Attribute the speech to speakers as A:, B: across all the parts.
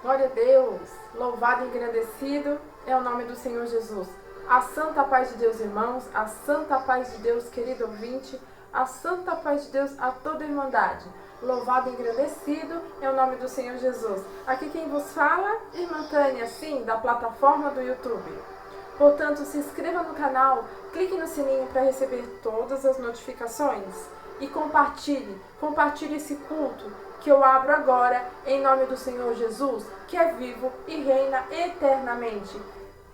A: Glória a Deus, louvado e engrandecido é o nome do Senhor Jesus. A santa paz de Deus, irmãos, a santa paz de Deus, querido ouvinte, a santa paz de Deus a toda a irmandade. Louvado e engrandecido é o nome do Senhor Jesus. Aqui quem vos fala, irmã Tânia, sim, da plataforma do YouTube. Portanto, se inscreva no canal, clique no sininho para receber todas as notificações e compartilhe esse culto que eu abro agora em nome do Senhor Jesus, que é vivo e reina eternamente.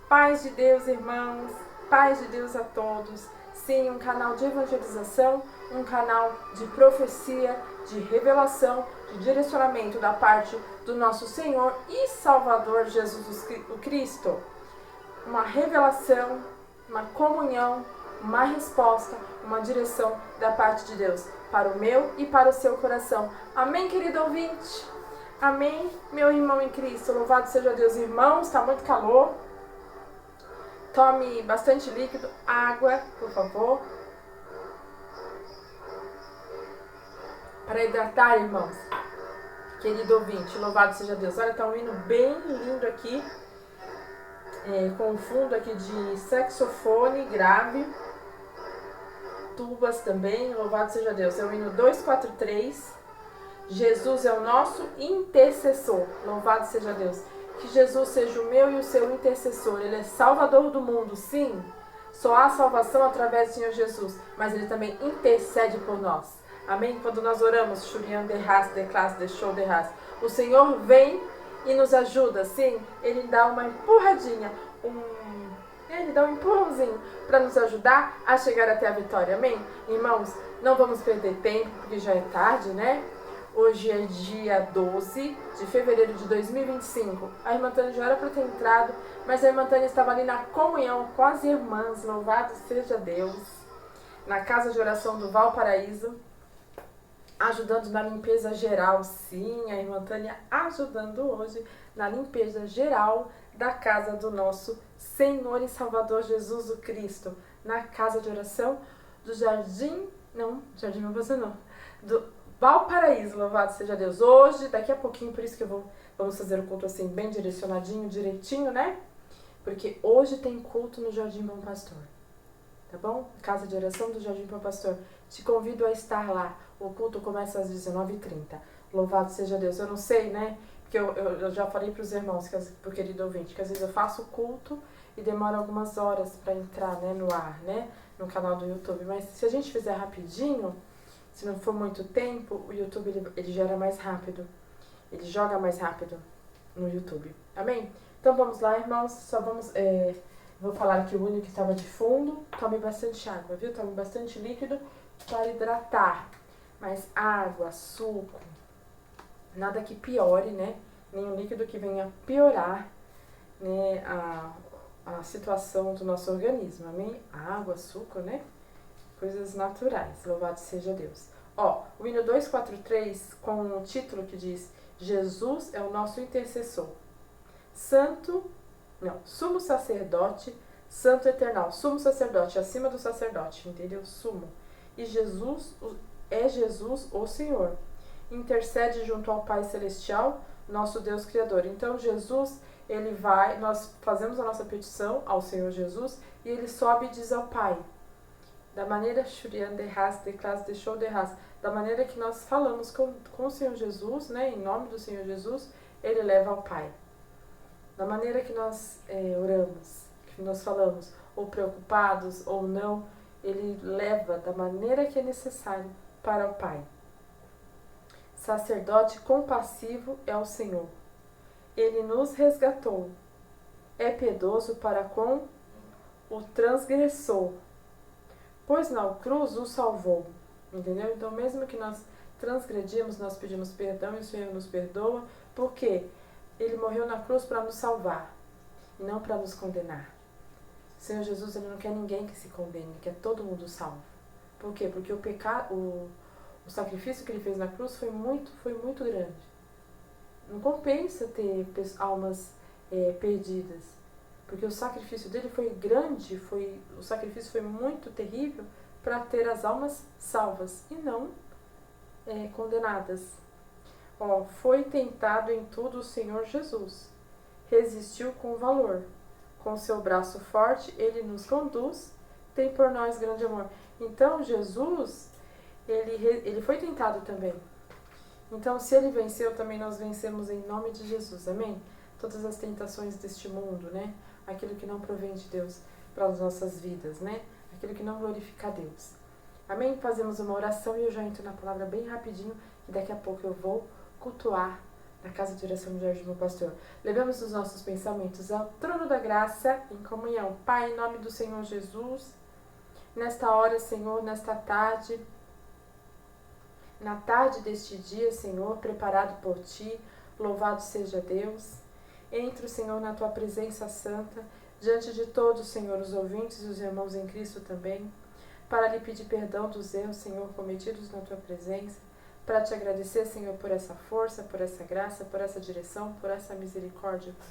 A: Paz de Deus, irmãos, paz de Deus a todos. Sim, um canal de evangelização, um canal de profecia, de revelação, de direcionamento da parte do nosso Senhor e Salvador Jesus Cristo. Uma revelação, uma comunhão, uma resposta, uma direção da parte de Deus para o meu e para o seu coração. Amém, querido ouvinte? Amém, meu irmão em Cristo. Louvado seja Deus, irmãos. Está muito calor. Tome bastante líquido, água, por favor. Para hidratar, irmãos. Querido ouvinte, louvado seja Deus. Olha, está um hino bem lindo aqui. Com um fundo aqui de saxofone grave. Tubas também, louvado seja Deus. É o hino 243. Jesus é o nosso intercessor. Louvado seja Deus. Que Jesus seja o meu e o seu intercessor. Ele é salvador do mundo, sim. Só há salvação através do Senhor Jesus. Mas Ele também intercede por nós. Amém? Quando nós oramos, Shurian de Ras, de classe, de show de Ras, o Senhor vem e nos ajuda, sim. Ele dá uma empurradinha, Ele dá um empurrãozinho para nos ajudar a chegar até a vitória. Amém? Irmãos, não vamos perder tempo, porque já é tarde, né? Hoje é dia 12 de fevereiro de 2025. A irmã Tânia já era para ter entrado, mas a irmã Tânia estava ali na comunhão com as irmãs, louvado seja Deus, na casa de oração do Valparaíso, ajudando na limpeza geral. Sim, a irmã Tânia ajudando hoje na limpeza geral da casa do nosso Senhor e Salvador Jesus o Cristo, na casa de oração do Jardim do Valparaíso, louvado seja Deus. Hoje, daqui a pouquinho, por isso que vamos fazer o culto assim, bem direcionadinho, direitinho, né? Porque hoje tem culto no Jardim Bom Pastor, tá bom? Casa de oração do Jardim Bom Pastor. Te convido a estar lá. O culto começa às 19h30. Louvado seja Deus. Eu não sei, né? Porque eu já falei para os irmãos, pro querido ouvinte, que às vezes eu faço o culto e demora algumas horas para entrar, né, no ar, né? No canal do YouTube. Mas se a gente fizer rapidinho, se não for muito tempo, o YouTube ele gera mais rápido. Ele joga mais rápido no YouTube. Amém? Então vamos lá, irmãos. Só vamos... vou falar aqui o único que estava de fundo. Tome bastante água, viu? Tome bastante líquido para hidratar. Mas água, suco, nada que piore, né? Nenhum líquido que venha piorar, né, a situação do nosso organismo. Amém? Água, suco, né? Coisas naturais, louvado seja Deus. Ó, o hino 243 com um título que diz: Jesus é o nosso intercessor. Sumo sacerdote, santo eternal. Sumo sacerdote, acima do sacerdote, entendeu? Sumo. E Jesus é Jesus o Senhor. Intercede junto ao Pai Celestial, nosso Deus Criador. Então Jesus, ele vai, nós fazemos a nossa petição ao Senhor Jesus e ele sobe e diz ao Pai. Da maneira da maneira que nós falamos com o Senhor Jesus, né, em nome do Senhor Jesus, ele leva ao Pai. Da maneira que nós oramos, que nós falamos, ou preocupados ou não, ele leva da maneira que é necessário para o Pai. Sacerdote compassivo é o Senhor. Ele nos resgatou. É piedoso para com o transgressor, pois na cruz o salvou. Entendeu? Então, mesmo que nós transgredimos, nós pedimos perdão e o Senhor nos perdoa, porque Ele morreu na cruz para nos salvar e não para nos condenar. O Senhor Jesus, Ele não quer ninguém que se condene, Ele quer todo mundo salvo. Por quê? Porque o sacrifício que Ele fez na cruz foi muito grande. Não compensa ter almas perdidas, porque o sacrifício dele foi grande, o sacrifício foi muito terrível para ter as almas salvas e não condenadas. Ó, foi tentado em tudo o Senhor Jesus. Resistiu com valor. Com seu braço forte, ele nos conduz. Tem por nós grande amor. Então, Jesus, ele foi tentado também. Então, se ele venceu, também nós vencemos em nome de Jesus. Amém? Todas as tentações deste mundo, né? Aquilo que não provém de Deus para as nossas vidas, né? Aquilo que não glorifica a Deus. Amém? Fazemos uma oração e eu já entro na palavra bem rapidinho, que daqui a pouco eu vou cultuar na casa de oração do Jardim do Pastor. Levamos os nossos pensamentos ao trono da graça em comunhão. Pai, em nome do Senhor Jesus, nesta hora, Senhor, nesta tarde, na tarde deste dia, Senhor, preparado por Ti, louvado seja Deus. Entro, Senhor, na Tua presença santa, diante de todos, Senhor, os ouvintes e os irmãos em Cristo também, para lhe pedir perdão dos erros, Senhor, cometidos na Tua presença, para te agradecer, Senhor, por essa força, por essa graça, por essa direção, por essa misericórdia, Pai.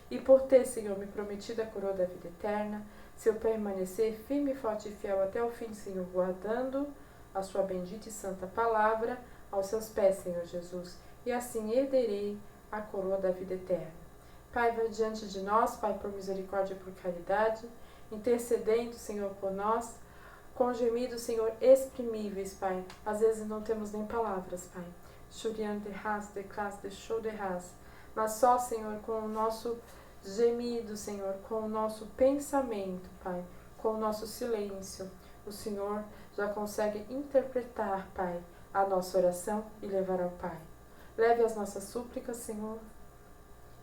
A: E por ter, Senhor, me prometido a coroa da vida eterna, se eu permanecer firme, forte e fiel até o fim, Senhor, guardando a sua bendita e santa palavra aos seus pés, Senhor Jesus, e assim herderei a coroa da vida eterna. Pai, vai diante de nós, Pai, por misericórdia e por caridade, intercedendo, Senhor, por nós, com gemidos, Senhor, exprimíveis, Pai. Às vezes não temos nem palavras, Pai. Churian de ras, de clas, de show de ras. Mas só, Senhor, com o nosso gemido, Senhor, com o nosso pensamento, Pai, com o nosso silêncio, o Senhor já consegue interpretar, Pai, a nossa oração e levar ao Pai. Leve as nossas súplicas, Senhor,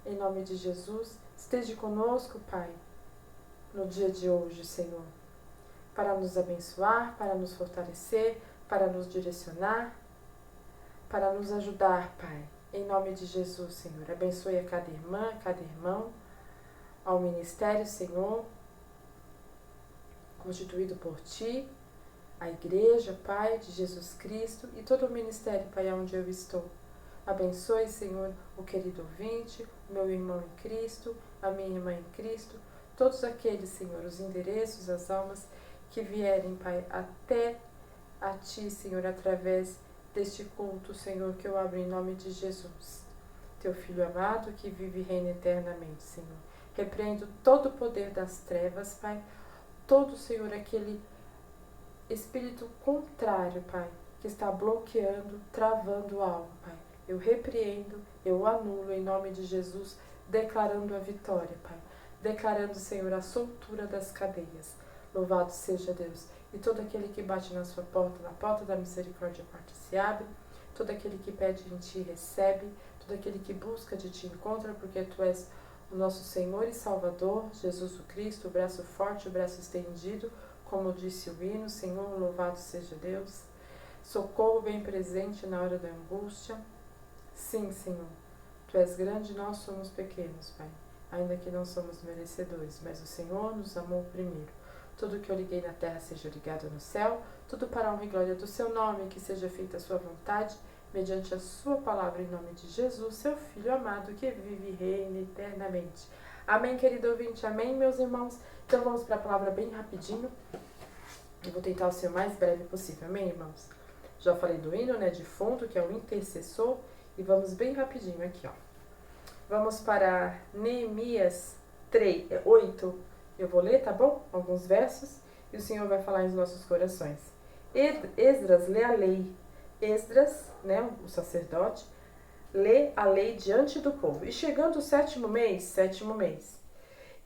A: em nome de Jesus. Esteja conosco, Pai, no dia de hoje, Senhor, para nos abençoar, para nos fortalecer, para nos direcionar, para nos ajudar, Pai. Em nome de Jesus, Senhor. Abençoe a cada irmã, a cada irmão, ao ministério, Senhor, constituído por Ti, a igreja, Pai, de Jesus Cristo e todo o ministério, Pai, onde eu estou. Abençoe, Senhor, o querido ouvinte, o meu irmão em Cristo, a minha irmã em Cristo, todos aqueles, Senhor, os endereços, as almas que vierem, Pai, até a Ti, Senhor, através deste culto, Senhor, que eu abro em nome de Jesus, Teu Filho amado, que vive e reina eternamente, Senhor. Repreendo todo o poder das trevas, Pai, todo, Senhor, aquele espírito contrário, Pai, que está bloqueando, travando algo, Pai. Eu repreendo, eu anulo em nome de Jesus, declarando a vitória, Pai. Declarando, Senhor, a soltura das cadeias. Louvado seja Deus. E todo aquele que bate na sua porta, na porta da misericórdia, a porta se abre. Todo aquele que pede em Ti, recebe. Todo aquele que busca de Ti, encontra, porque Tu és o nosso Senhor e Salvador, Jesus o Cristo, o braço forte, o braço estendido, como disse o hino, Senhor, louvado seja Deus. Socorro bem presente na hora da angústia. Sim, Senhor, Tu és grande e nós somos pequenos, Pai, ainda que não somos merecedores, mas o Senhor nos amou primeiro. Tudo que eu liguei na terra seja ligado no céu, tudo para a honra e glória do Seu nome, que seja feita a Sua vontade, mediante a Sua palavra, em nome de Jesus, Seu Filho amado, que vive e reina eternamente. Amém, querido ouvinte, amém, meus irmãos. Então vamos para a palavra bem rapidinho. Eu vou tentar ser o mais breve possível, amém, irmãos? Já falei do hino, né, de fundo, que é o intercessor, e vamos bem rapidinho aqui, ó. Vamos para Neemias 8. Eu vou ler, tá bom? Alguns versos, e o Senhor vai falar em nossos corações. Esdras lê a lei. Esdras, né, o sacerdote, lê a lei diante do povo. E chegando o sétimo mês,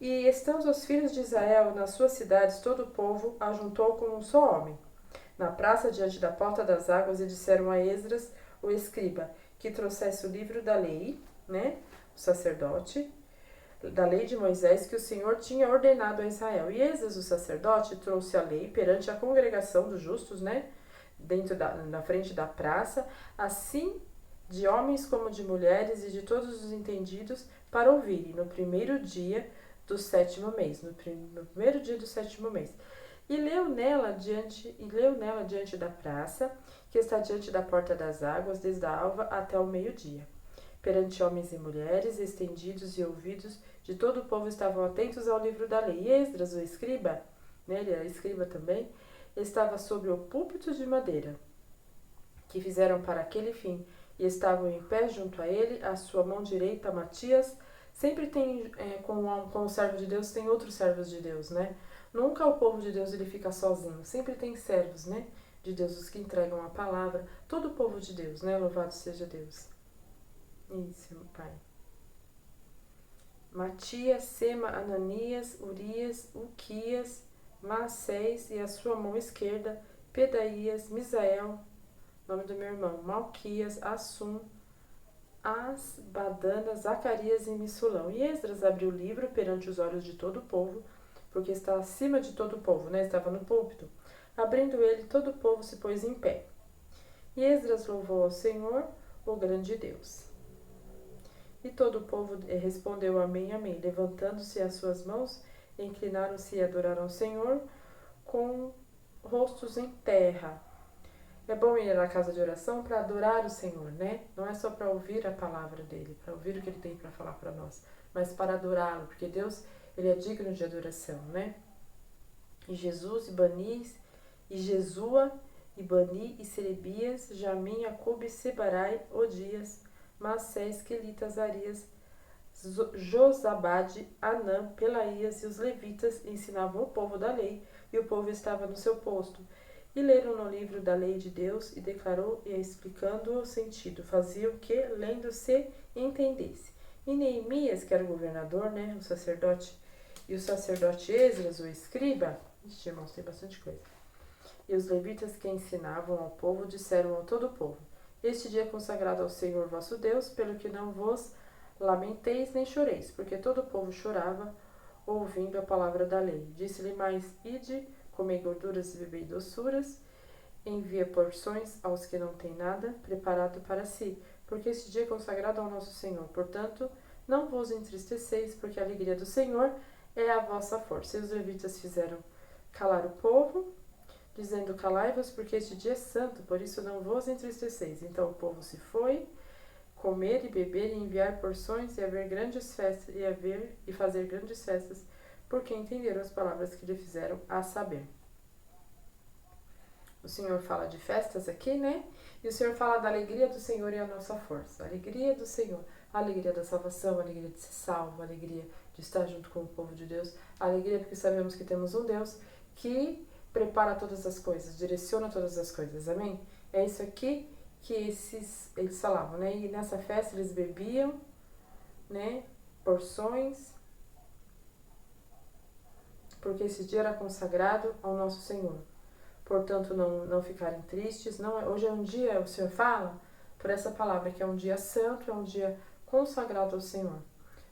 A: e estando os filhos de Israel nas suas cidades, todo o povo ajuntou como um só homem, na praça diante da porta das águas, e disseram a Esdras, o escriba, que trouxesse o livro da lei, né, o sacerdote, da lei de Moisés, que o Senhor tinha ordenado a Israel. E Esdras, o sacerdote, trouxe a lei perante a congregação dos justos, né, na frente da praça, assim de homens como de mulheres e de todos os entendidos, para ouvirem no primeiro dia do sétimo mês, no primeiro dia do sétimo mês. E leu nela diante da praça, que está diante da porta das águas, desde a alva até o meio-dia. Perante homens e mulheres, estendidos e ouvidos de todo o povo, estavam atentos ao livro da lei. E Esdras, o escriba, né, ele era escriba também, estava sobre o púlpito de madeira, que fizeram para aquele fim, e estavam em pé junto a ele, à sua mão direita, Matias. Sempre tem, com o servo de Deus, tem outros servos de Deus, né? Nunca o povo de Deus ele fica sozinho, sempre tem servos, né? De Deus, os que entregam a palavra, todo o povo de Deus, né? Louvado seja Deus. Isso, meu Pai. Matias, Sema, Ananias, Urias, Uquias, Maacés e a sua mão esquerda, Pedaías, Misael, nome do meu irmão, Malquias, Assum, Asbadana, Zacarias e Missulão. E Esdras abriu o livro perante os olhos de todo o povo, porque está acima de todo o povo, né? Estava no púlpito. Abrindo ele, todo o povo se pôs em pé. E Esdras louvou ao Senhor, o grande Deus. E todo o povo respondeu amém, amém. Levantando-se as suas mãos, inclinaram-se e adoraram ao Senhor com rostos em terra. É bom ir à casa de oração para adorar o Senhor, né? Não é só para ouvir a palavra dele, para ouvir o que ele tem para falar para nós, mas para adorá-lo, porque Deus, ele é digno de adoração, né? E Jesus, e Banis, e Jesua, e Bani, e Serebias, Jamim, Acube, Sebarai, Odias, Maacés, Quelitas, Arias, Josabade, Anã, Pelaías e os levitas ensinavam o povo da lei, e o povo estava no seu posto. E leram no livro da lei de Deus, e declarou, e explicando o sentido, fazia o que, lendo se entendesse. E Neemias, que era o governador, né, o sacerdote, e o sacerdote Esdras, o escriba, irmãos, tem bastante coisa. E os levitas que ensinavam ao povo disseram ao todo o povo: Este dia é consagrado ao Senhor vosso Deus, pelo que não vos lamenteis nem choreis, porque todo o povo chorava, ouvindo a palavra da lei. Disse-lhe mais: Ide, comei gorduras e bebei doçuras, envia porções aos que não têm nada preparado para si, porque este dia é consagrado ao nosso Senhor. Portanto, não vos entristeceis, porque a alegria do Senhor é a vossa força. E os levitas fizeram calar o povo, dizendo: Calai-vos, porque este dia é santo, por isso não vos entristeceis. Então o povo se foi, comer e beber e enviar porções e haver grandes festas e fazer grandes festas, porque entenderam as palavras que lhe fizeram a saber. O Senhor fala de festas aqui, né? E o Senhor fala da alegria do Senhor e a nossa força. A alegria do Senhor, a alegria da salvação, a alegria de ser salvo, a alegria de estar junto com o povo de Deus, a alegria porque sabemos que temos um Deus que prepara todas as coisas, direciona todas as coisas, amém? É isso aqui que eles falavam, né? E nessa festa eles bebiam, né? Porções, porque esse dia era consagrado ao nosso Senhor. Portanto, não ficarem tristes. Não, hoje é um dia, o Senhor fala, por essa palavra, que é um dia santo, é um dia consagrado ao Senhor.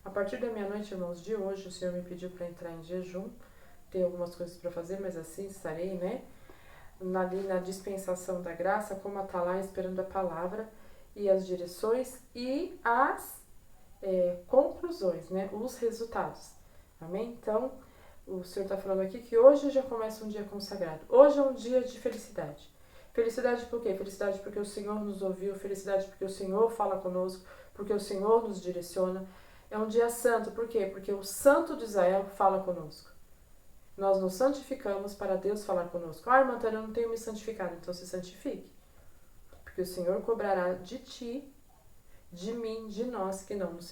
A: A partir da meia-noite, irmãos, de hoje, o Senhor me pediu para entrar em jejum. Tem algumas coisas para fazer, mas assim estarei, né? Ali na dispensação da graça, como a tá lá esperando a palavra e as direções e as conclusões, né? Os resultados. Amém? Então, o Senhor está falando aqui que hoje já começa um dia consagrado. Hoje é um dia de felicidade. Felicidade por quê? Felicidade porque o Senhor nos ouviu, felicidade porque o Senhor fala conosco, porque o Senhor nos direciona. É um dia santo, por quê? Porque o Santo de Israel fala conosco. Nós nos santificamos para Deus falar conosco. Ah, irmã Tânia, eu não tenho me santificado, então se santifique. Porque o Senhor cobrará de ti, de mim, de nós que não nos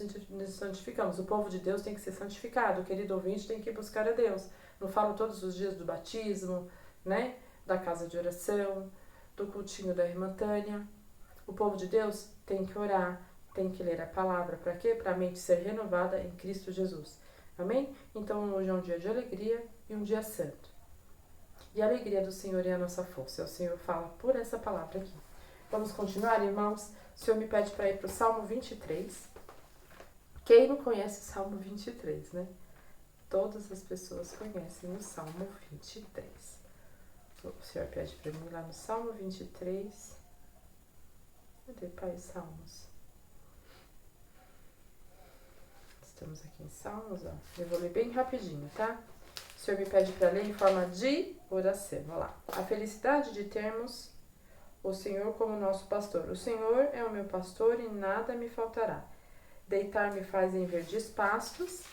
A: santificamos. O povo de Deus tem que ser santificado. O querido ouvinte tem que buscar a Deus. Não falo todos os dias do batismo, né? Da casa de oração, do cultinho da irmã Tânia. O povo de Deus tem que orar, tem que ler a palavra. Para quê? Para a mente ser renovada em Cristo Jesus. Amém? Então hoje é um dia de alegria e um dia santo. E a alegria do Senhor é a nossa força. O Senhor fala por essa palavra aqui. Vamos continuar, irmãos? O Senhor me pede para ir para o Salmo 23. Quem não conhece o Salmo 23, né? Todas as pessoas conhecem o Salmo 23. O Senhor pede para mim lá no Salmo 23. Cadê, Pai, Salmos? Estamos aqui em Salmos, ó. Eu vou ler bem rapidinho, tá? O Senhor me pede para ler em forma de oração. Olha lá. A felicidade de termos o Senhor como nosso pastor. O Senhor é o meu pastor e nada me faltará. Deitar-me faz em verdes pastos.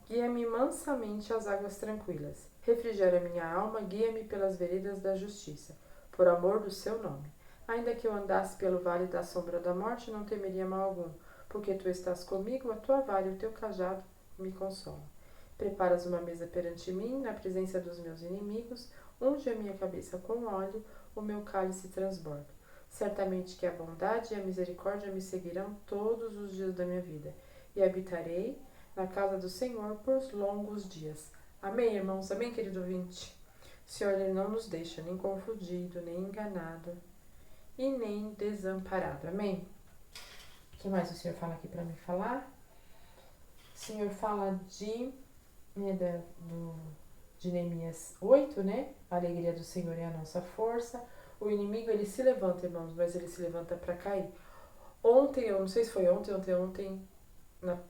A: Guia-me mansamente às águas tranquilas. Refrigera minha alma, guia-me pelas veredas da justiça, por amor do seu nome. Ainda que eu andasse pelo vale da sombra da morte, não temeria mal algum, porque tu estás comigo, a tua vara e o teu cajado me consolam. Preparas uma mesa perante mim, na presença dos meus inimigos, unge a minha cabeça com óleo, o meu cálice transborda. Certamente que a bondade e a misericórdia me seguirão todos os dias da minha vida, e habitarei na casa do Senhor por longos dias. Amém, irmãos? Amém, querido ouvinte? O Senhor, Ele não nos deixa nem confundido, nem enganado e nem desamparado. Amém? O que mais o Senhor fala aqui para me falar? O Senhor fala de Neemias 8, né? A alegria do Senhor é a nossa força. O inimigo, ele se levanta, irmãos, mas ele se levanta para cair. Ontem, eu não sei se foi ontem,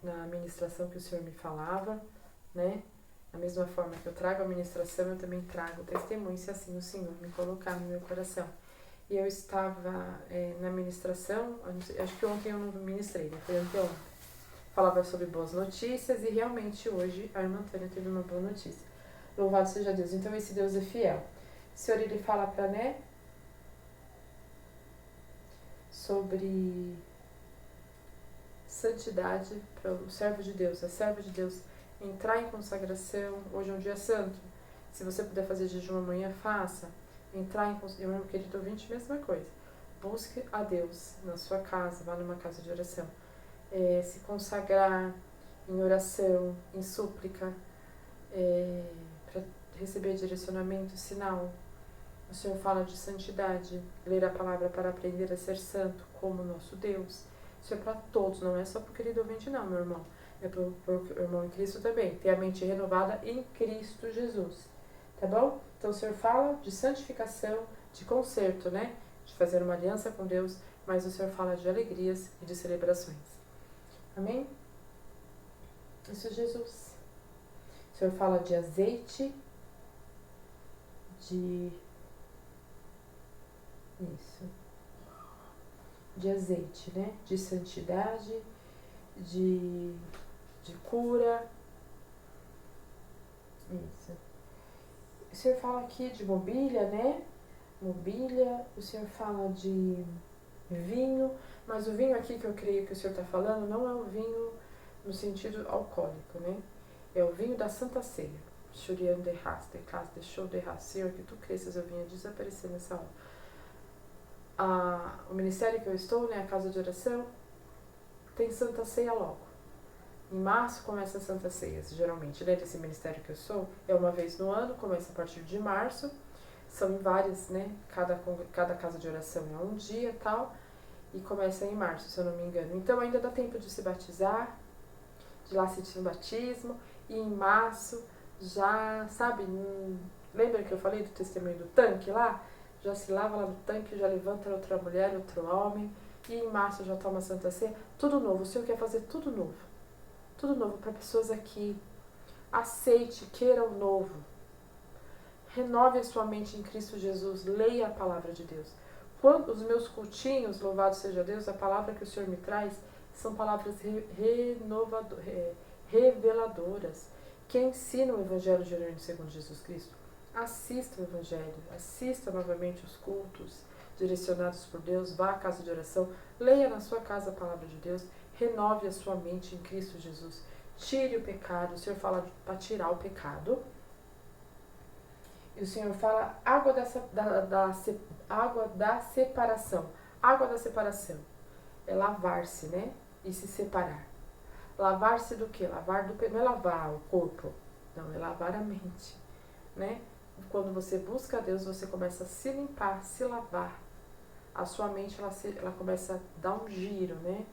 A: na ministração que o Senhor me falava, né? Da mesma forma que eu trago a ministração, eu também trago o testemunho, se assim o Senhor me colocar no meu coração. E eu estava na ministração, acho que ontem eu não ministrei, né? Foi anteontem. Falava sobre boas notícias e realmente hoje a irmã Tânia teve uma boa notícia. Louvado seja Deus. Então esse Deus é fiel. O Senhor, ele fala para, né? Sobre santidade para o servo de Deus, a serva de Deus entrar em consagração. Hoje é um dia santo. Se você puder fazer jejum amanhã, faça. Entrar em consagração. Meu querido ouvinte, mesma coisa. Busque a Deus na sua casa, vá numa casa de oração. Se consagrar em oração, em súplica, para receber direcionamento, sinal. O Senhor fala de santidade, ler a palavra para aprender a ser santo como nosso Deus. Isso é para todos, não é só para o querido ouvinte não, meu irmão. É para o irmão em Cristo também. Ter a mente renovada em Cristo Jesus. Tá bom? Então o Senhor fala de santificação, de conserto, né? De fazer uma aliança com Deus, mas o Senhor fala de alegrias e de celebrações. Amém? Isso é Jesus. O Senhor fala de azeite, de azeite, né? De santidade, de cura. Isso. O Senhor fala aqui de mobília, né? Mobília. O Senhor fala de vinho, mas o vinho aqui que eu creio que o Senhor está falando não é o vinho no sentido alcoólico, né? É o vinho da Santa Ceia. Shurian de Ras, de Cas, de Show de Ras. Senhor, que tu cresças, eu vinha desaparecer nessa hora. O ministério que eu estou, né, a casa de oração, tem Santa Ceia logo. Em março começa a Santa Ceia, geralmente, né, desse ministério que eu sou, é uma vez no ano, começa a partir de março, são várias, né, cada casa de oração é um dia e tal, e começa em março, se eu não me engano. Então ainda dá tempo de se batizar, de lá assistir o batismo, e em março já, sabe, lembra que eu falei do testemunho do tanque lá? Já se lava lá no tanque, já levanta outra mulher, outro homem, e em março já toma Santa Ceia, tudo novo. O Senhor quer fazer tudo novo para pessoas aqui. Aceite, queira o novo. Renove a sua mente em Cristo Jesus, leia a palavra de Deus. Quando os meus cultinhos, louvado seja Deus, a palavra que o Senhor me traz são palavras reveladoras, que ensinam o Evangelho genuíno segundo Jesus Cristo. Assista o Evangelho, assista novamente os cultos direcionados por Deus, vá à casa de oração, leia na sua casa a palavra de Deus, renove a sua mente em Cristo Jesus, tire o pecado. O Senhor fala para tirar o pecado, e o Senhor fala água da separação. Água da separação é lavar-se, né? E se separar. Lavar-se do quê? Não é lavar o corpo, não, é lavar a mente, né? Quando você busca a Deus, você começa a se limpar, se lavar. A sua mente, ela começa a dar um giro, né?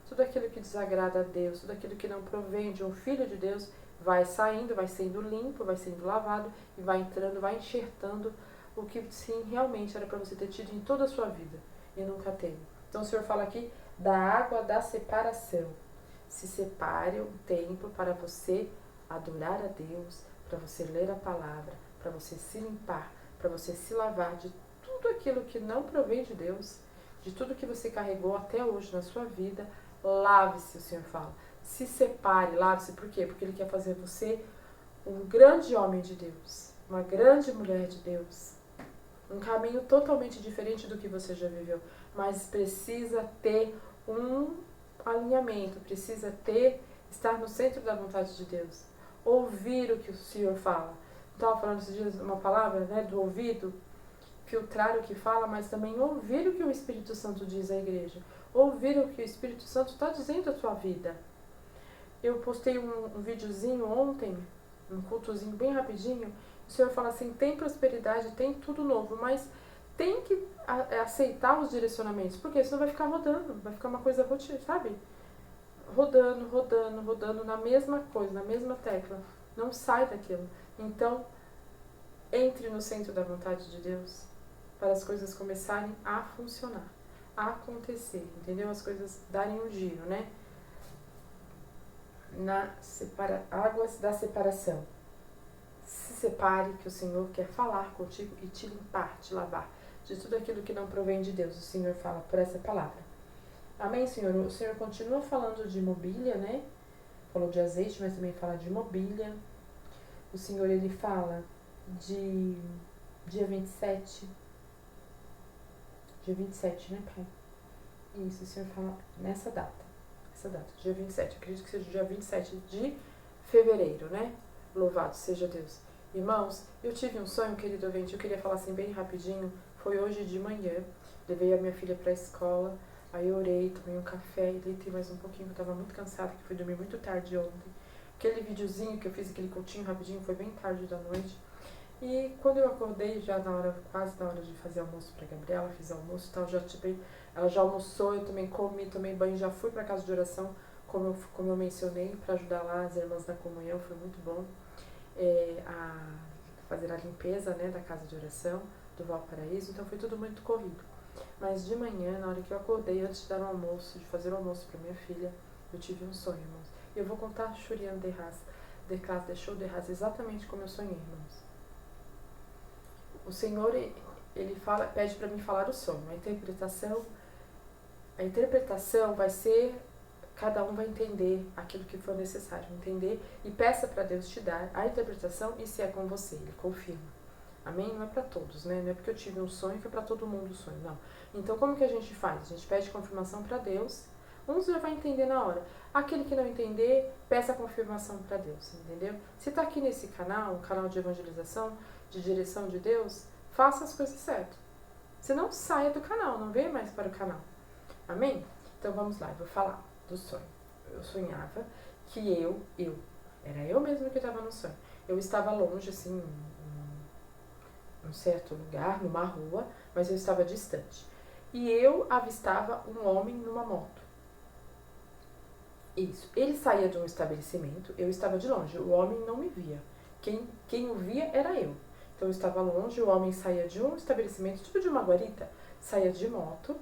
A: Tudo aquilo que desagrada a Deus, tudo aquilo que não provém de um filho de Deus, vai saindo, vai sendo limpo, vai sendo lavado e vai entrando, vai enxertando o que sim realmente era para você ter tido em toda a sua vida e nunca teve. Então o Senhor fala aqui da água da separação. Se separe um tempo para você adorar a Deus, para você ler a palavra, para você se limpar, para você se lavar de tudo aquilo que não provém de Deus, de tudo que você carregou até hoje na sua vida. Lave-se, o Senhor fala. Se separe, lave-se. Por quê? Porque Ele quer fazer você um grande homem de Deus, uma grande mulher de Deus, Um caminho totalmente diferente do que você já viveu. Mas precisa ter um alinhamento, precisa estar no centro da vontade de Deus. Ouvir o que o Senhor fala. Estava falando esses dias uma palavra, né, do ouvido, filtrar o que fala, mas também ouvir o que o Espírito Santo diz à igreja. Ouvir o que o Espírito Santo está dizendo à tua vida. Eu postei um videozinho ontem, um cultozinho bem rapidinho. O Senhor fala assim, tem prosperidade, tem tudo novo, mas tem que aceitar os direcionamentos, porque senão vai ficar rodando, vai ficar uma coisa rotina, sabe? Rodando, rodando, rodando na mesma coisa, na mesma tecla. Não sai daquilo. Então, entre no centro da vontade de Deus para as coisas começarem a funcionar, a acontecer, entendeu? As coisas darem um giro, né? Águas da separação. Se separe, que o Senhor quer falar contigo e te limpar, te lavar de tudo aquilo que não provém de Deus. O Senhor fala por essa palavra. Amém, Senhor? O Senhor continua falando de mobília, né? Falou de azeite, mas também fala de mobília. O Senhor, ele fala de dia 27. Dia 27, né, Pai? Isso, o Senhor fala nessa data. Essa data, dia 27. Acredito que seja dia 27 de fevereiro, né? Louvado seja Deus. Irmãos, eu tive um sonho, querido ouvinte, eu queria falar assim bem rapidinho. Foi hoje de manhã. Levei a minha filha para a escola. Aí eu orei, tomei um café e deitei mais um pouquinho, porque eu tava muito cansada, que fui dormir muito tarde ontem. Aquele videozinho que eu fiz, aquele cultinho rapidinho, foi bem tarde da noite. E quando eu acordei, já quase na hora de fazer almoço pra Gabriela, fiz almoço e tal, ela já almoçou, eu também comi, tomei banho, já fui pra casa de oração, como eu mencionei, para ajudar lá as irmãs da comunhão, foi muito bom. A fazer a limpeza, né, da casa de oração, do Valparaíso, então foi tudo muito corrido. Mas de manhã, na hora que eu acordei, antes de dar o almoço, de fazer o almoço para minha filha, eu tive um sonho, irmãos. E eu vou contar Shurian de casa deixou de raça exatamente como eu sonhei, irmãos. O Senhor, ele pede para mim falar o sonho. A interpretação vai ser, cada um vai entender aquilo que for necessário, entender, e peça para Deus te dar a interpretação e se é com você, ele confirma. Amém? Não é para todos, né? Não é porque eu tive um sonho que é para todo mundo o sonho, não. Então, como que a gente faz? A gente pede confirmação para Deus. Uns já vai entender na hora. Aquele que não entender, peça confirmação para Deus, entendeu? Se está aqui nesse canal, um canal de evangelização, de direção de Deus, faça as coisas certas. Se não, saia do canal, não venha mais para o canal. Amém? Então, vamos lá, eu vou falar do sonho. Eu sonhava que era eu mesma que estava no sonho. Eu estava longe, assim, um certo lugar, numa rua, mas eu estava distante. E eu avistava um homem numa moto. Isso. Ele saía de um estabelecimento, eu estava de longe, o homem não me via. Quem o via era eu. Então eu estava longe, o homem saía de um estabelecimento, tipo de uma guarita, saía de moto,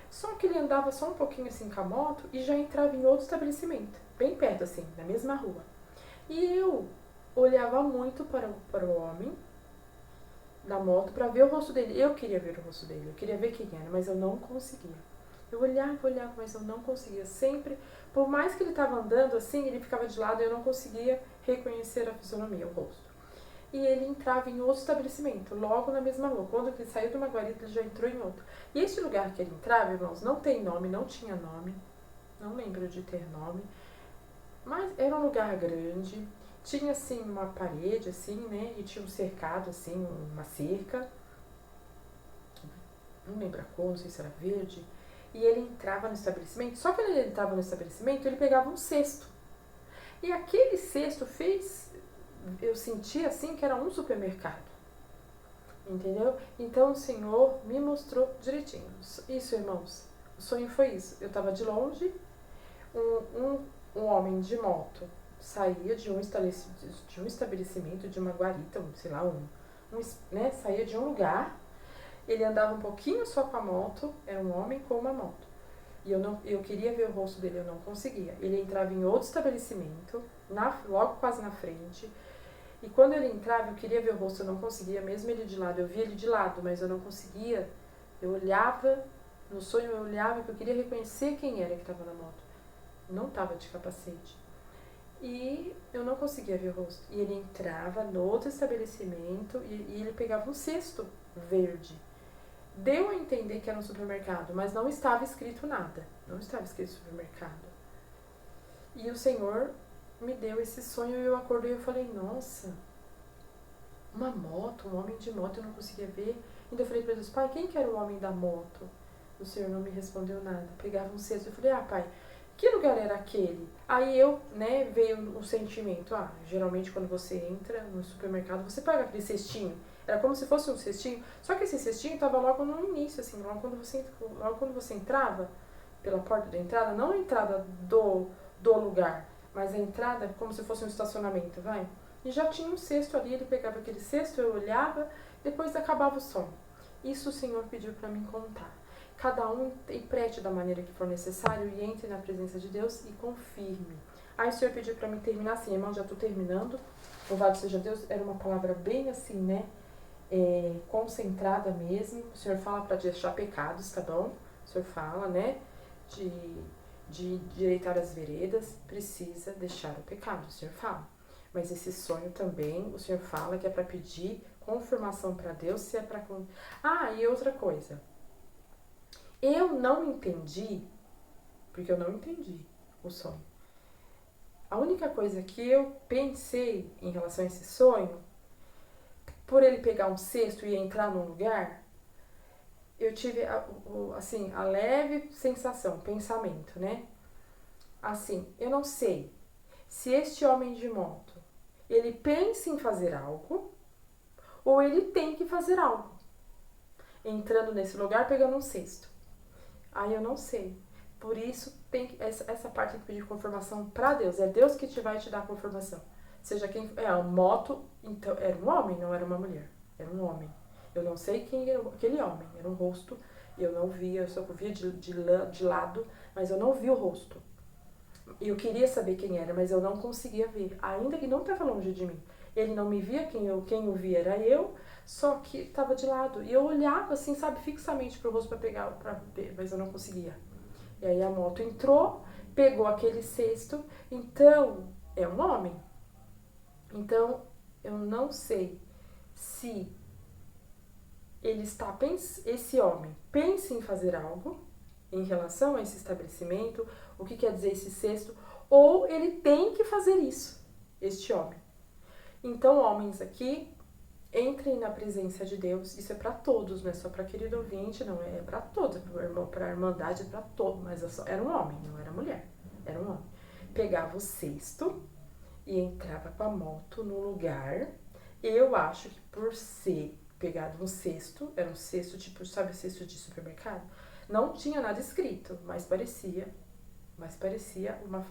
A: só que ele andava só um pouquinho assim com a moto e já entrava em outro estabelecimento, bem perto assim, na mesma rua. E eu olhava muito para o homem da moto para ver o rosto dele. Eu queria ver o rosto dele, eu queria ver quem era, mas eu não conseguia. Eu olhava, mas eu não conseguia. Sempre, por mais que ele estava andando assim, ele ficava de lado e eu não conseguia reconhecer a fisionomia, o rosto. E ele entrava em outro estabelecimento, logo na mesma rua. Quando ele saiu de uma guarita, ele já entrou em outro. E esse lugar que ele entrava, irmãos, não tem nome, não tinha nome. Não lembro de ter nome. Mas era um lugar grande. Tinha, assim, uma parede, assim, né? E tinha um cercado, assim, uma cerca. Não lembro a cor, não sei se era verde. E ele entrava no estabelecimento. Só que quando ele entrava no estabelecimento, ele pegava um cesto. E aquele cesto eu sentia, assim, que era um supermercado. Entendeu? Então o Senhor me mostrou direitinho. Isso, irmãos. O sonho foi isso. Eu estava de longe, um homem de moto saía de um estabelecimento, de uma guarita, sei lá, né, saía de um lugar, ele andava um pouquinho só com a moto, era um homem com uma moto. E eu queria ver o rosto dele, eu não conseguia. Ele entrava em outro estabelecimento, logo quase na frente, e quando ele entrava, eu queria ver o rosto, eu não conseguia, mesmo ele de lado. Eu via ele de lado, mas eu não conseguia. Eu olhava, no sonho eu olhava, porque eu queria reconhecer quem era que estava na moto. Não estava de capacete. E eu não conseguia ver o rosto. E ele entrava no outro estabelecimento e ele pegava um cesto. verde. Deu a entender que era um supermercado, mas não estava escrito nada. Não estava escrito supermercado. E o Senhor me deu esse sonho e eu acordei e eu falei, nossa, uma moto, um homem de moto, eu não conseguia ver. Então eu falei para Deus, pai, quem que era o homem da moto? O Senhor não me respondeu nada. Pegava um cesto, eu falei, pai, que lugar era aquele? Aí eu, veio um sentimento, geralmente quando você entra no supermercado, você pega aquele cestinho, era como se fosse um cestinho, só que esse cestinho estava logo no início, assim, logo quando você entrava pela porta da entrada, não a entrada do lugar, mas a entrada como se fosse um estacionamento, vai? E já tinha um cesto ali, ele pegava aquele cesto, eu olhava, depois acabava o sonho. Isso o Senhor pediu para mim contar. Cada um interprete da maneira que for necessário e entre na presença de Deus e confirme. Aí o Senhor pediu para mim terminar assim, irmão, já estou terminando. Louvado seja Deus, era uma palavra bem assim, concentrada mesmo. O Senhor fala para deixar pecados, tá bom? O Senhor fala, de direitar as veredas, precisa deixar o pecado, o Senhor fala. Mas esse sonho também, o Senhor fala que é para pedir confirmação para Deus, se é para... e outra coisa. Eu não entendi, porque eu não entendi o sonho. A única coisa que eu pensei em relação a esse sonho, por ele pegar um cesto e entrar num lugar, eu tive, a leve sensação, pensamento, Assim, eu não sei se este homem de moto, ele pensa em fazer algo, ou ele tem que fazer algo, entrando nesse lugar, pegando um cesto. Aí eu não sei. Por isso, essa parte tem que pedir confirmação para Deus. É Deus que vai te dar a confirmação. Seja quem... a moto, então, era um homem, não era uma mulher. Era um homem. Eu não sei quem era aquele homem. Era um rosto. Eu não via, eu só via de lado, mas eu não vi o rosto. Eu queria saber quem era, mas eu não conseguia ver. Ainda que não estava longe de mim. Ele não me via, quem eu via era eu, só que estava de lado. E eu olhava assim, sabe, fixamente pro rosto para ver, mas eu não conseguia. E aí a moto entrou, pegou aquele cesto, então é um homem. Então eu não sei se esse homem pensa em fazer algo em relação a esse estabelecimento, o que quer dizer esse cesto, ou ele tem que fazer isso, este homem. Então, homens aqui, entrem na presença de Deus. Isso é para todos, não é só para querido ouvinte, não, é para todos, para a irmandade, é para todos. Mas era um homem, não era mulher, era um homem. Pegava o cesto e entrava com a moto no lugar. Eu acho que por ser pegado um cesto, era um cesto tipo, sabe, cesto de supermercado? Não tinha nada escrito, mas parecia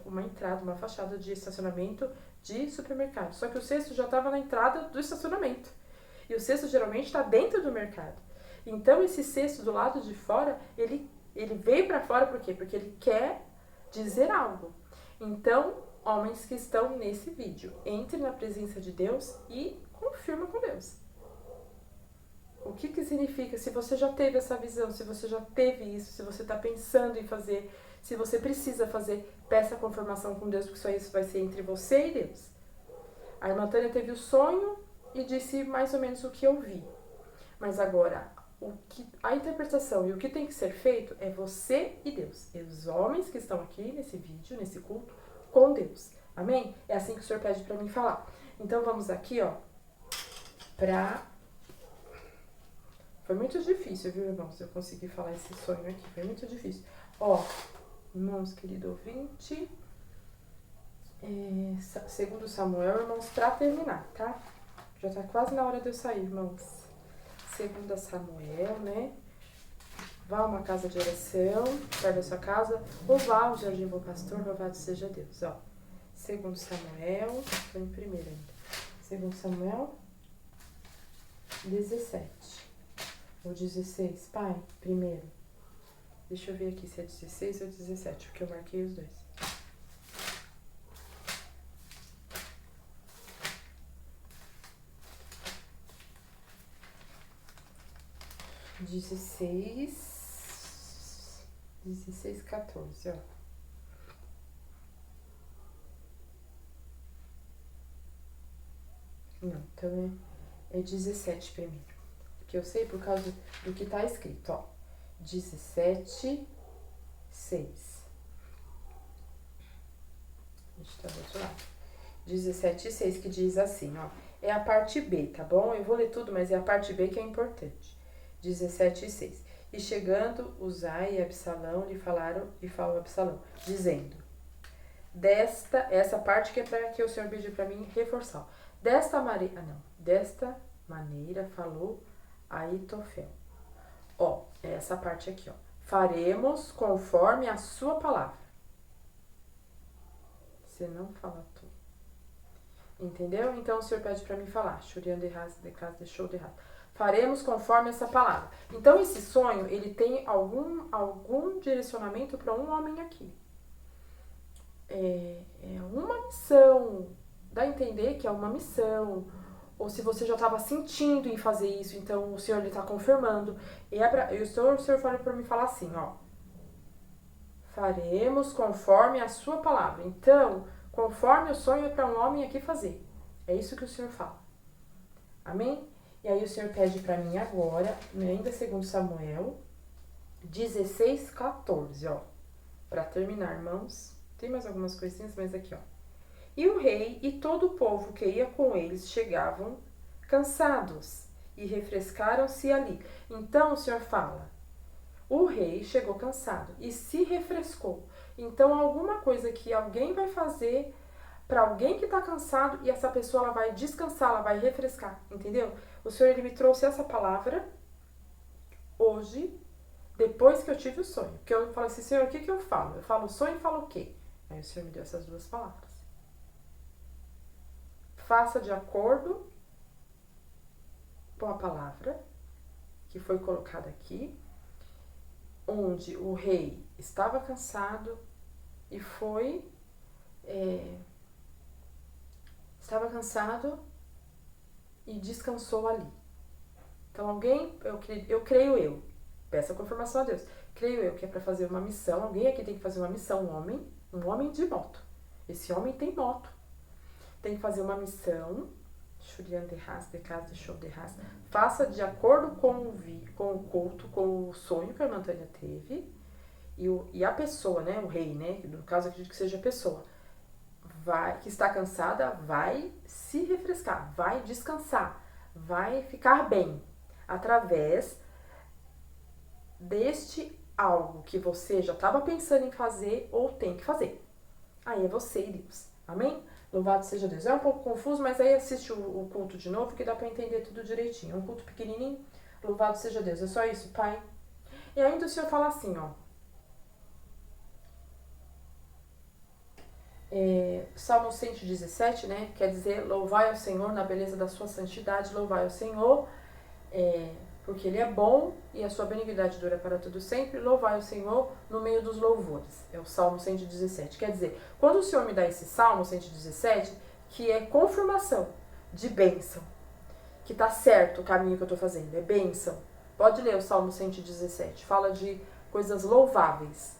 A: uma entrada, uma fachada de estacionamento de supermercado. Só que o cesto já estava na entrada do estacionamento. E o cesto geralmente está dentro do mercado. Então esse cesto do lado de fora, ele veio para fora por quê? Porque ele quer dizer algo. Então, homens que estão nesse vídeo, entre na presença de Deus e confirma com Deus. O que significa? Se você já teve essa visão, se você já teve isso, se você está pensando em fazer, se você precisa fazer, peça a confirmação com Deus, porque só isso vai ser entre você e Deus. A irmã Tânia teve o sonho e disse mais ou menos o que eu vi. Mas agora, a interpretação e o que tem que ser feito é você e Deus. E os homens que estão aqui nesse vídeo, nesse culto, com Deus. Amém? É assim que o Senhor pede para mim falar. Então vamos aqui, Foi muito difícil, viu, irmãos? Eu consegui falar esse sonho aqui. Foi muito difícil. Irmãos, querido ouvinte, segundo Samuel, irmãos, pra terminar, tá? Já tá quase na hora de eu sair, irmãos. Segundo Samuel, Vá a uma casa de oração, perto da sua casa, ou vá ao Jardim Bom Pastor, louvado seja Deus, Segundo Samuel, tô em primeiro ainda. Segundo Samuel 17. Ou 16, pai, primeiro. Deixa eu ver aqui se é 16 ou 17, porque eu marquei os dois. Dezesseis, 14, Não, então é 17 primeiro. porque eu sei por causa do que está escrito, ó. 17, 6. A gente tá do outro lado. 17, 6, que diz assim, ó. É a parte B, tá bom? Eu vou ler tudo, mas é a parte B que é importante. 17, 6. E chegando Uzai e Absalão lhe falaram, e falou Absalão, dizendo, essa parte que é para que o Senhor pediu para mim reforçar. Desta maneira falou Aitofel. Ó, essa parte aqui, ó. Faremos conforme a sua palavra. Você não fala tudo. Entendeu? Então o Senhor pede para mim falar. Shurian de ras, de casa, deixou de ras. Faremos conforme essa palavra. Então esse sonho, ele tem algum direcionamento para um homem aqui. É uma missão. Dá a entender que é uma missão. Ou se você já estava sentindo em fazer isso, então o Senhor está confirmando. E o Senhor falou para mim falar assim, ó. Faremos conforme a sua palavra. Então, conforme o sonho é para um homem aqui fazer. É isso que o Senhor fala. Amém? E aí o Senhor pede para mim agora, ainda segundo Samuel, 16, 14, ó. Para terminar, irmãos. Tem mais algumas coisinhas, mas aqui, ó. E o rei e todo o povo que ia com eles chegavam cansados e refrescaram-se ali. Então o Senhor fala, o rei chegou cansado e se refrescou. Então alguma coisa que alguém vai fazer para alguém que está cansado e essa pessoa ela vai descansar, ela vai refrescar, entendeu? O Senhor ele me trouxe essa palavra hoje, depois que eu tive o sonho. Porque eu falo assim, Senhor, o que eu falo? Eu falo o sonho e falo o quê? Aí o Senhor me deu essas duas palavras. Faça de acordo com a palavra que foi colocada aqui, onde o rei estava cansado e estava cansado e descansou ali. Então alguém, eu creio, peço a confirmação a Deus, creio eu que é para fazer uma missão, alguém aqui tem que fazer uma missão, um homem de moto. Esse homem tem moto. Tem que fazer uma missão, faça de acordo com o culto, com o sonho que a irmã Tânia teve, e a pessoa, né, o rei, né, no caso eu acredito que seja a pessoa, que está cansada, vai se refrescar, vai descansar, vai ficar bem, através deste algo que você já estava pensando em fazer ou tem que fazer. Aí é você e Deus. Amém? Louvado seja Deus. É um pouco confuso, mas aí assiste o culto de novo que dá para entender tudo direitinho. É um culto pequenininho. Louvado seja Deus. É só isso, Pai. E ainda o Senhor fala assim, ó. Salmo 117, né? Quer dizer, louvai ao Senhor na beleza da sua santidade. Louvai ao Senhor, porque Ele é bom e a sua benignidade dura para todo sempre. Louvai o Senhor no meio dos louvores. É o Salmo 117. Quer dizer, quando o Senhor me dá esse Salmo 117, que é confirmação de bênção, que tá certo o caminho que eu tô fazendo, é bênção. Pode ler o Salmo 117. Fala de coisas louváveis.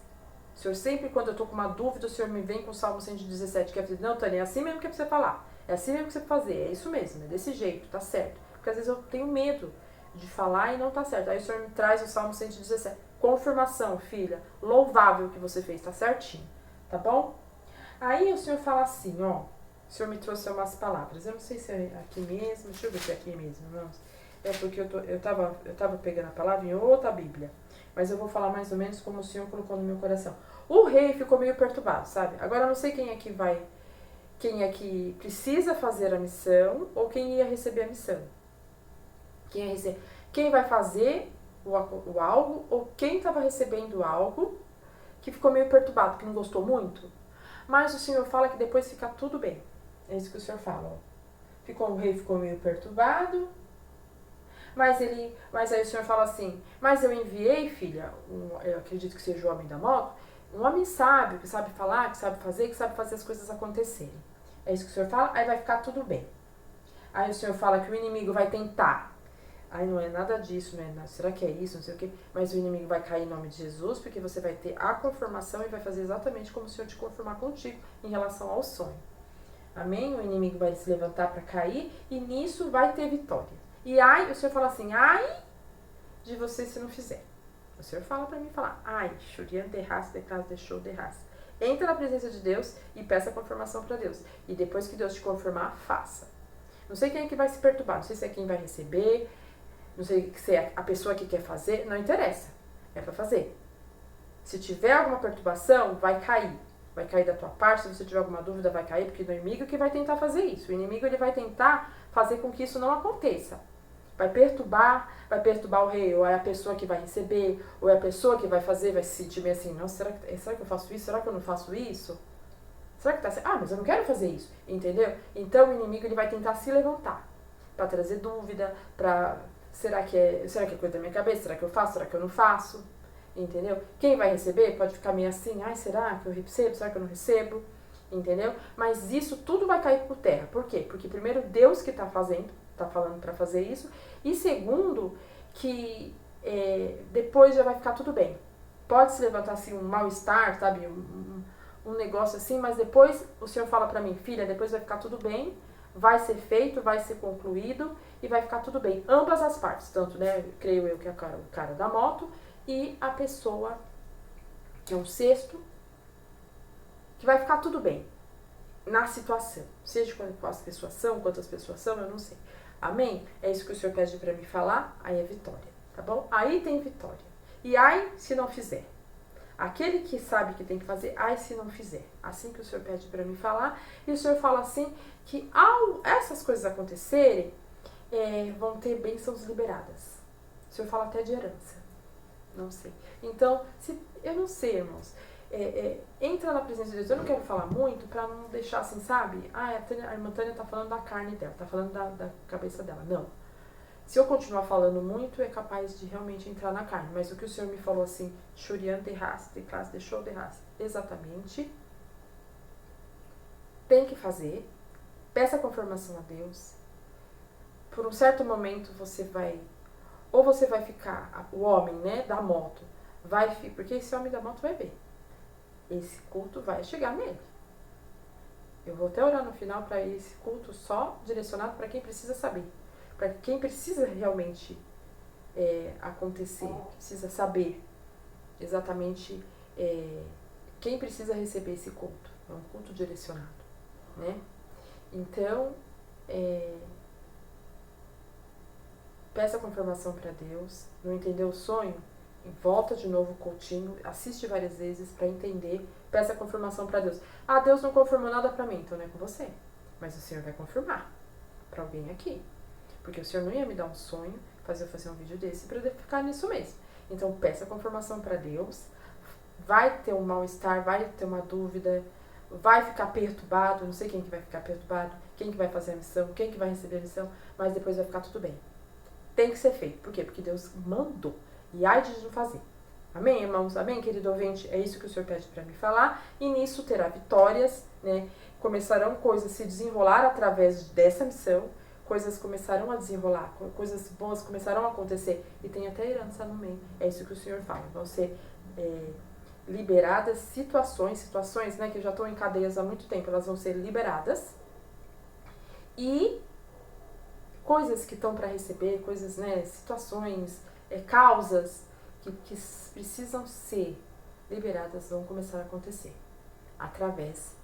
A: O Senhor sempre, quando eu tô com uma dúvida, o Senhor me vem com o Salmo 117, que é dizer, não, Tânia, é assim mesmo que é pra você falar. É assim mesmo que você fazer. É isso mesmo, é desse jeito, tá certo. Porque às vezes eu tenho medo de falar e não tá certo. Aí o Senhor me traz o Salmo 117. Confirmação, filha. Louvável que você fez, tá certinho. Tá bom? Aí o Senhor fala assim, ó. O Senhor me trouxe umas palavras. Eu não sei se é aqui mesmo. Deixa eu ver se é aqui mesmo, irmãos. É porque eu tava pegando a palavra em outra Bíblia. Mas eu vou falar mais ou menos como o Senhor colocou no meu coração. O rei ficou meio perturbado, sabe? Agora eu não sei quem é que precisa fazer a missão ou quem ia receber a missão. Quem vai fazer o algo ou quem estava recebendo algo que ficou meio perturbado, que não gostou muito. Mas o Senhor fala que depois fica tudo bem. É isso que o Senhor fala. Ó. O rei ficou meio perturbado, mas aí o Senhor fala assim, mas eu enviei, filha, eu acredito que seja o homem da moto, um homem sábio, que sabe falar, que sabe fazer as coisas acontecerem. É isso que o Senhor fala, aí vai ficar tudo bem. Aí o Senhor fala que o inimigo vai tentar. Aí não é nada disso, né? Será que é isso? Não sei o quê. Mas o inimigo vai cair em nome de Jesus, porque você vai ter a confirmação e vai fazer exatamente como o Senhor te confirmar contigo em relação ao sonho. Amém? O inimigo vai se levantar para cair e nisso vai ter vitória. E aí o Senhor fala assim, ai de você se não fizer. O Senhor fala para mim, falar, ai, Shurian de raça, de casa deixou de raça. Entra na presença de Deus e peça a confirmação para Deus. E depois que Deus te confirmar, faça. Não sei quem é que vai se perturbar, não sei se é quem vai receber, não sei se é a pessoa que quer fazer, não interessa. É para fazer. Se tiver alguma perturbação, vai cair. Vai cair da tua parte, se você tiver alguma dúvida, vai cair, porque o inimigo que vai tentar fazer isso. O inimigo ele vai tentar fazer com que isso não aconteça. Vai perturbar o rei, ou é a pessoa que vai receber, ou é a pessoa que vai fazer, vai se sentir meio assim, nossa, será que eu faço isso? Será que eu não faço isso? Será que tá assim? Ah, mas eu não quero fazer isso, entendeu? Então o inimigo ele vai tentar se levantar, para trazer dúvida, será que é coisa da minha cabeça? Será que eu faço? Será que eu não faço? Entendeu? Quem vai receber pode ficar meio assim, ai, será que eu recebo? Será que eu não recebo? Entendeu? Mas isso tudo vai cair por terra. Por quê? Porque primeiro Deus que tá falando para fazer isso, e segundo, que depois já vai ficar tudo bem. Pode se levantar assim um mal-estar, sabe? Um negócio assim, mas depois o Senhor fala para mim, filha, depois vai ficar tudo bem, vai ser feito, vai ser concluído e vai ficar tudo bem. Ambas as partes, tanto, né, creio eu que é o cara da moto e a pessoa, que é um cesto, que vai ficar tudo bem na situação. Seja quantas pessoas são, eu não sei. Amém? É isso que o Senhor pede para mim falar, aí é vitória, tá bom? Aí tem vitória. E ai, se não fizer. Aquele que sabe que tem que fazer, ai, se não fizer. Assim que o Senhor pede para mim falar, e o Senhor fala assim, que ao essas coisas acontecerem, vão ter bênçãos liberadas. O Senhor fala até de herança. Não sei. Então, eu não sei, irmãos. Entra na presença de Deus. Eu não quero falar muito pra não deixar assim, sabe? Ah, a irmã Tânia tá falando da carne dela, tá falando da cabeça dela. Não. Se eu continuar falando muito, é capaz de realmente entrar na carne. Mas o que o Senhor me falou assim, Shurian de raça, de casa, deixou de raça. Exatamente. Tem que fazer. Peça a confirmação a Deus. Por um certo momento você vai... Ou você vai ficar, o homem, né, da moto, porque esse homem da moto vai ver. Esse culto vai chegar nele. Eu vou até orar no final para esse culto só direcionado para quem precisa saber. Para quem precisa realmente acontecer, precisa saber exatamente quem precisa receber esse culto. É um culto direcionado, né? Então, peça a confirmação para Deus. Não entendeu o sonho? Volta de novo o cultinho, assiste várias vezes para entender, peça a confirmação para Deus. Ah, Deus não confirmou nada para mim, então não é com você. Mas o Senhor vai confirmar para alguém aqui. Porque o Senhor não ia me dar um sonho, fazer um vídeo desse para eu ficar nisso mesmo. Então peça a confirmação para Deus. Vai ter um mal-estar, vai ter uma dúvida, vai ficar perturbado, não sei quem que vai ficar perturbado, quem que vai fazer a missão, quem que vai receber a missão, mas depois vai ficar tudo bem. Tem que ser feito. Por quê? Porque Deus mandou. E ai de não fazer. Amém, irmãos? Amém, querido ouvinte? É isso que o Senhor pede para me falar. E nisso terá vitórias, né? Começarão coisas a se desenrolar através dessa missão. Coisas começarão a desenrolar. Coisas boas começarão a acontecer. E tem até herança no meio. É isso que o Senhor fala. Vão ser liberadas situações, né? Que já estão em cadeias há muito tempo. Elas vão ser liberadas. E coisas que estão para receber, coisas, né, situações, causas que precisam ser liberadas vão começar a acontecer através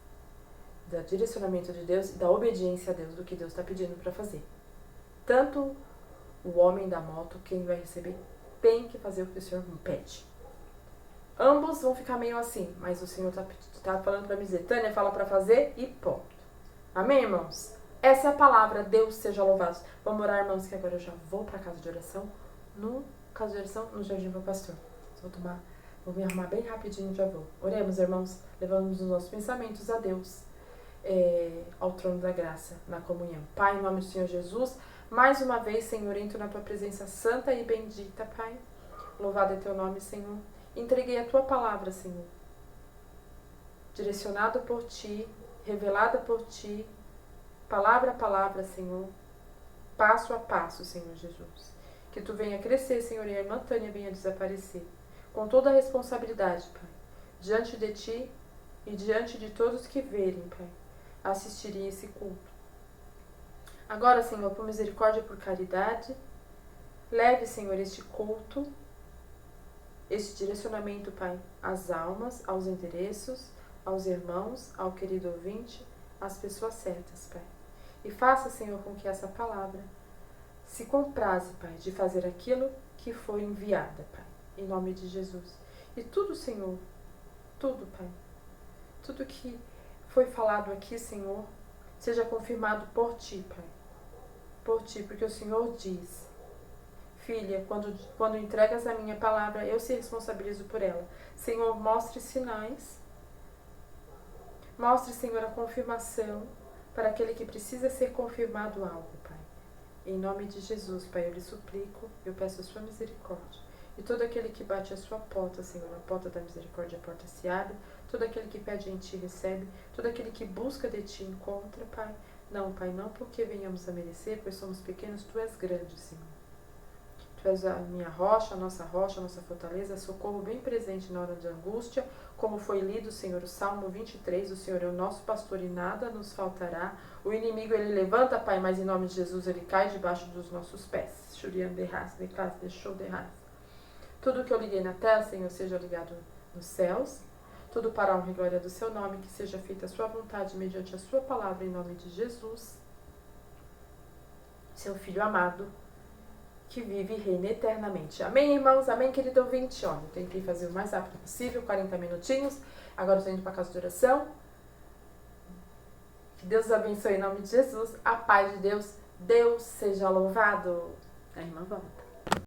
A: do direcionamento de Deus e da obediência a Deus, do que Deus está pedindo para fazer. Tanto o homem da moto, quem vai receber, tem que fazer o que o Senhor pede. Ambos vão ficar meio assim, mas o Senhor tá falando para me dizer, Tânia, fala para fazer e ponto. Vamém, irmãos? Essa é a palavra, Deus seja louvado. Vamos orar, irmãos, que agora eu já vou para a casa de oração. No caso de oração, no Jardim do Pastor. Vou me arrumar bem rapidinho e já vou. Oremos, irmãos, levamos os nossos pensamentos a Deus, ao trono da graça, na comunhão. Pai, em nome do Senhor Jesus, mais uma vez, Senhor, entro na tua presença santa e bendita, Pai. Louvado é teu nome, Senhor. Entreguei a tua palavra, Senhor, direcionada por ti, revelada por ti, palavra a palavra, Senhor, passo a passo, Senhor Jesus. Que tu venha crescer, Senhor, e a irmã Tânia venha desaparecer. Com toda a responsabilidade, Pai, diante de ti e diante de todos que verem, Pai, assistirem esse culto. Agora, Senhor, por misericórdia e por caridade, Leve, Senhor, este culto, este direcionamento, Pai, às almas, aos endereços, aos irmãos, ao querido ouvinte, às pessoas certas, Pai. E faça, Senhor, com que essa palavra se compraze, Pai, de fazer aquilo que foi enviada, Pai, em nome de Jesus. E tudo, Senhor, tudo, Pai, tudo que foi falado aqui, Senhor, seja confirmado por Ti, Pai, por Ti, porque o Senhor diz: filha, quando entregas a minha palavra, eu se responsabilizo por ela. Senhor, mostre sinais, mostre, Senhor, a confirmação para aquele que precisa ser confirmado algo, Pai. Em nome de Jesus, Pai, eu lhe suplico, eu peço a sua misericórdia. E todo aquele que bate a sua porta, Senhor, a porta da misericórdia, a porta se abre. Todo aquele que pede em Ti, recebe. Todo aquele que busca de Ti, encontra, Pai. Não, Pai, não porque venhamos a merecer, pois somos pequenos, Tu és grande, Senhor. Tu és a minha rocha, a nossa fortaleza, socorro bem presente na hora de angústia. Como foi lido, Senhor, o Salmo 23, o Senhor é o nosso pastor e nada nos faltará. O inimigo, ele levanta, Pai, mas em nome de Jesus ele cai debaixo dos nossos pés. Tudo que eu liguei na terra, Senhor, seja ligado nos céus. Tudo para a honra e glória do Seu nome, que seja feita a Sua vontade mediante a Sua palavra, em nome de Jesus, Seu Filho amado, que vive e reina eternamente. Amém, irmãos? Amém, querido ouvinte? Olha, eu tentei fazer o mais rápido possível, 40 minutinhos. Agora eu estou indo para a casa de oração. Que Deus os abençoe em nome de Jesus. A paz de Deus. Deus seja louvado. A irmã volta.